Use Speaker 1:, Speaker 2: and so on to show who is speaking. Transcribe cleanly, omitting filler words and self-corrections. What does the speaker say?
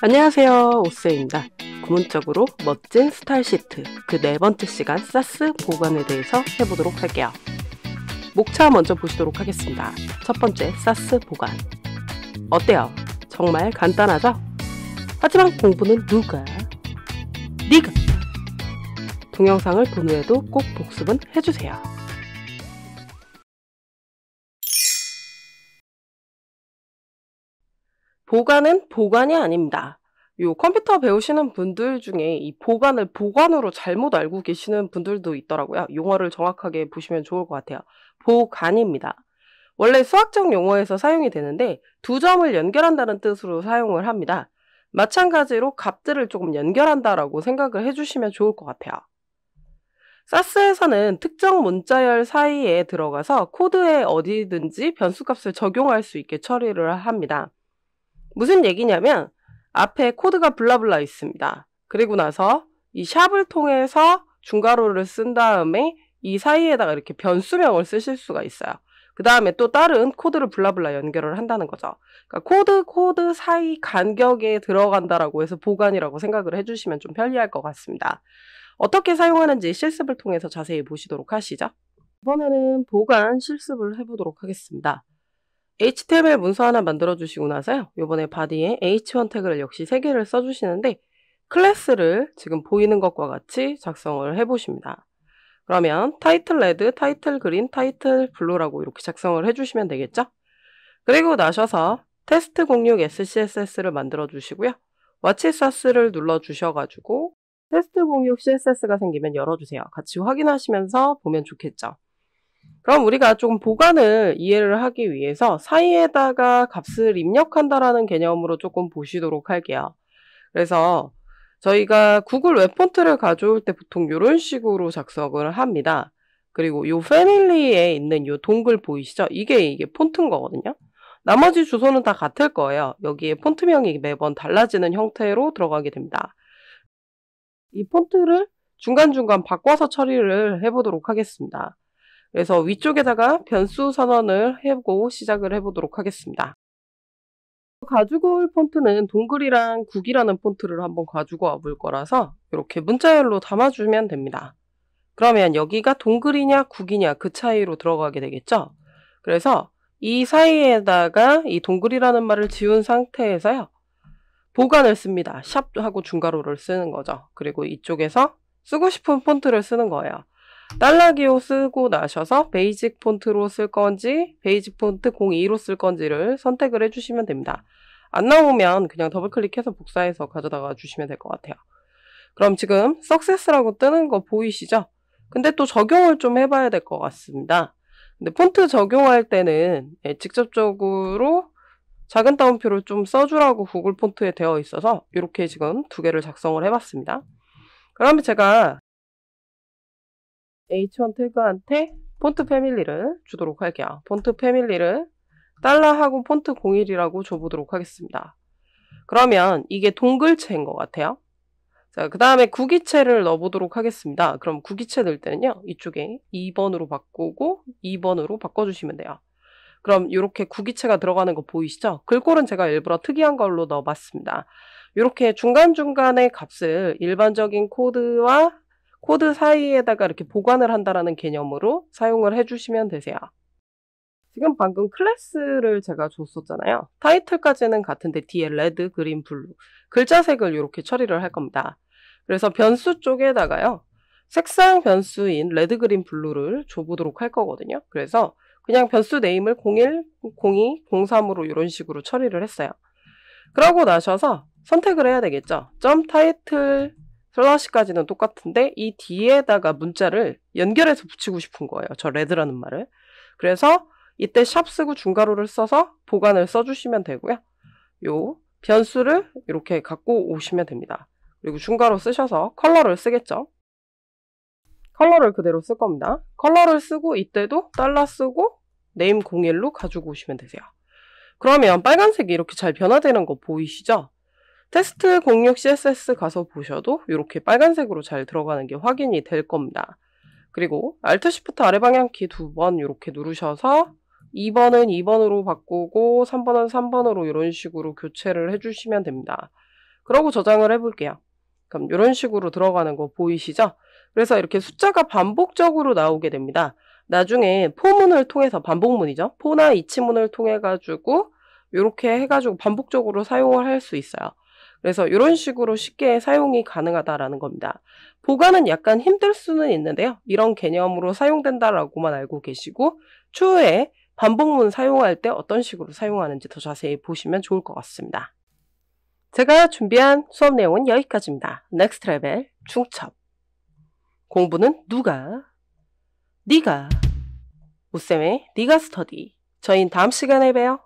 Speaker 1: 안녕하세요, 오스입니다. 구문적으로 멋진 스타일 시트 그 네 번째 시간 사스 보관에 대해서 해보도록 할게요. 목차 먼저 보시도록 하겠습니다. 첫 번째 사스 보관. 어때요? 정말 간단하죠? 하지만 공부는 누가? 네가! 동영상을 본 후에도 꼭 복습은 해주세요. 보관은 보관이 아닙니다. 요 컴퓨터 배우시는 분들 중에 이 보관을 보관으로 잘못 알고 계시는 분들도 있더라고요. 용어를 정확하게 보시면 좋을 것 같아요. 보관입니다. 원래 수학적 용어에서 사용이 되는데 두 점을 연결한다는 뜻으로 사용을 합니다. 마찬가지로 값들을 조금 연결한다라고 생각을 해주시면 좋을 것 같아요. 사스에서는 특정 문자열 사이에 들어가서 코드에 어디든지 변수값을 적용할 수 있게 처리를 합니다. 무슨 얘기냐면 앞에 코드가 블라블라 있습니다. 그리고 나서 이 샵을 통해서 중괄호를 쓴 다음에 이 사이에다가 이렇게 변수명을 쓰실 수가 있어요. 그 다음에 또 다른 코드를 블라블라 연결을 한다는 거죠. 그러니까 코드 사이 간격에 들어간다라고 해서 보관이라고 생각을 해주시면 좀 편리할 것 같습니다. 어떻게 사용하는지 실습을 통해서 자세히 보시도록 하시죠. 이번에는 보관 실습을 해보도록 하겠습니다. HTML 문서 하나 만들어 주시고 나서요. 이번에 바디에 H1 태그를 역시 3개를 써주시는데 클래스를 지금 보이는 것과 같이 작성을 해보십니다. 그러면 타이틀 레드, 타이틀 그린, 타이틀 블루라고 이렇게 작성을 해주시면 되겠죠? 그리고 나셔서 테스트 06 SCSS를 만들어 주시고요. 와치 사스를 눌러 주셔가지고 테스트 06 CSS가 생기면 열어주세요. 같이 확인하시면서 보면 좋겠죠? 그럼 우리가 좀 보관을 이해를 하기 위해서 사이에다가 값을 입력한다라는 개념으로 조금 보시도록 할게요. 그래서 저희가 구글 웹 폰트를 가져올 때 보통 이런 식으로 작성을 합니다. 그리고 이 패밀리에 있는 이 동글 보이시죠? 이게 폰트인 거거든요. 나머지 주소는 다 같을 거예요. 여기에 폰트명이 매번 달라지는 형태로 들어가게 됩니다. 이 폰트를 중간중간 바꿔서 처리를 해보도록 하겠습니다. 그래서 위쪽에다가 변수 선언을 해보고 시작을 해보도록 하겠습니다. 가지고 올 폰트는 동글이랑 국이라는 폰트를 한번 가지고 와볼 거라서 이렇게 문자열로 담아주면 됩니다. 그러면 여기가 동글이냐 국이냐 그 차이로 들어가게 되겠죠? 그래서 이 사이에다가 이 동글이라는 말을 지운 상태에서요. 보관을 씁니다. 샵하고 중괄호를 쓰는 거죠. 그리고 이쪽에서 쓰고 싶은 폰트를 쓰는 거예요. 달러기호 쓰고 나셔서 베이직 폰트로 쓸 건지 베이직 폰트 02로 쓸 건지를 선택을 해주시면 됩니다. 안 나오면 그냥 더블 클릭해서 복사해서 가져다가 주시면 될 것 같아요. 그럼 지금 석세스라고 뜨는 거 보이시죠? 근데 또 적용을 좀 해봐야 될 것 같습니다. 근데 폰트 적용할 때는 직접적으로 작은 따옴표를 좀 써주라고 구글 폰트에 되어 있어서 이렇게 지금 2개를 작성을 해봤습니다. 그러면 제가 H1 태그한테 폰트 패밀리를 주도록 할게요. 폰트 패밀리를 달러하고 폰트 01이라고 줘보도록 하겠습니다. 그러면 이게 동글체인 것 같아요. 자, 그 다음에 구기체를 넣어보도록 하겠습니다. 그럼 구기체 넣을 때는요. 이쪽에 2번으로 바꾸고 2번으로 바꿔주시면 돼요. 그럼 이렇게 구기체가 들어가는 거 보이시죠? 글꼴은 제가 일부러 특이한 걸로 넣어봤습니다. 이렇게 중간중간의 값을 일반적인 코드와 코드 사이에다가 이렇게 보관을 한다는 개념으로 사용을 해주시면 되세요. 지금 방금 클래스를 제가 줬었잖아요. 타이틀까지는 같은데 뒤에 레드, 그린, 블루 글자색을 이렇게 처리를 할 겁니다. 그래서 변수 쪽에다가요. 색상 변수인 레드, 그린, 블루를 줘보도록 할 거거든요. 그래서 그냥 변수 네임을 01, 02, 03으로 이런 식으로 처리를 했어요. 그러고 나셔서 선택을 해야 되겠죠. 점 타이틀 슬러시까지는 똑같은데 이 뒤에다가 문자를 연결해서 붙이고 싶은 거예요. 저 레드라는 말을. 그래서 이때 샵 쓰고 중괄호를 써서 보관을 써주시면 되고요. 요 변수를 이렇게 갖고 오시면 됩니다. 그리고 중괄호 쓰셔서 컬러를 쓰겠죠. 컬러를 그대로 쓸 겁니다. 컬러를 쓰고 이때도 달러 쓰고 네임 01로 가지고 오시면 되세요. 그러면 빨간색이 이렇게 잘 변화되는 거 보이시죠? 테스트 06 CSS 가서 보셔도 이렇게 빨간색으로 잘 들어가는 게 확인이 될 겁니다. 그리고 Alt Shift 아래 방향키 2번 이렇게 누르셔서 2번은 2번으로 바꾸고 3번은 3번으로 이런 식으로 교체를 해주시면 됩니다. 그러고 저장을 해볼게요. 그럼 이런 식으로 들어가는 거 보이시죠? 그래서 이렇게 숫자가 반복적으로 나오게 됩니다. 나중에 포문을 통해서 반복문이죠. 포나 이치문을 통해 가지고 이렇게 해가지고 반복적으로 사용을 할 수 있어요. 그래서 이런 식으로 쉽게 사용이 가능하다라는 겁니다. 보관은 약간 힘들 수는 있는데요. 이런 개념으로 사용된다라고만 알고 계시고 추후에 반복문 사용할 때 어떤 식으로 사용하는지 더 자세히 보시면 좋을 것 같습니다. 제가 준비한 수업 내용은 여기까지입니다. 넥스트 레벨 중첩. 공부는 누가? 네가. 우쌤의 네가 스터디. 저희는 다음 시간에 봬요.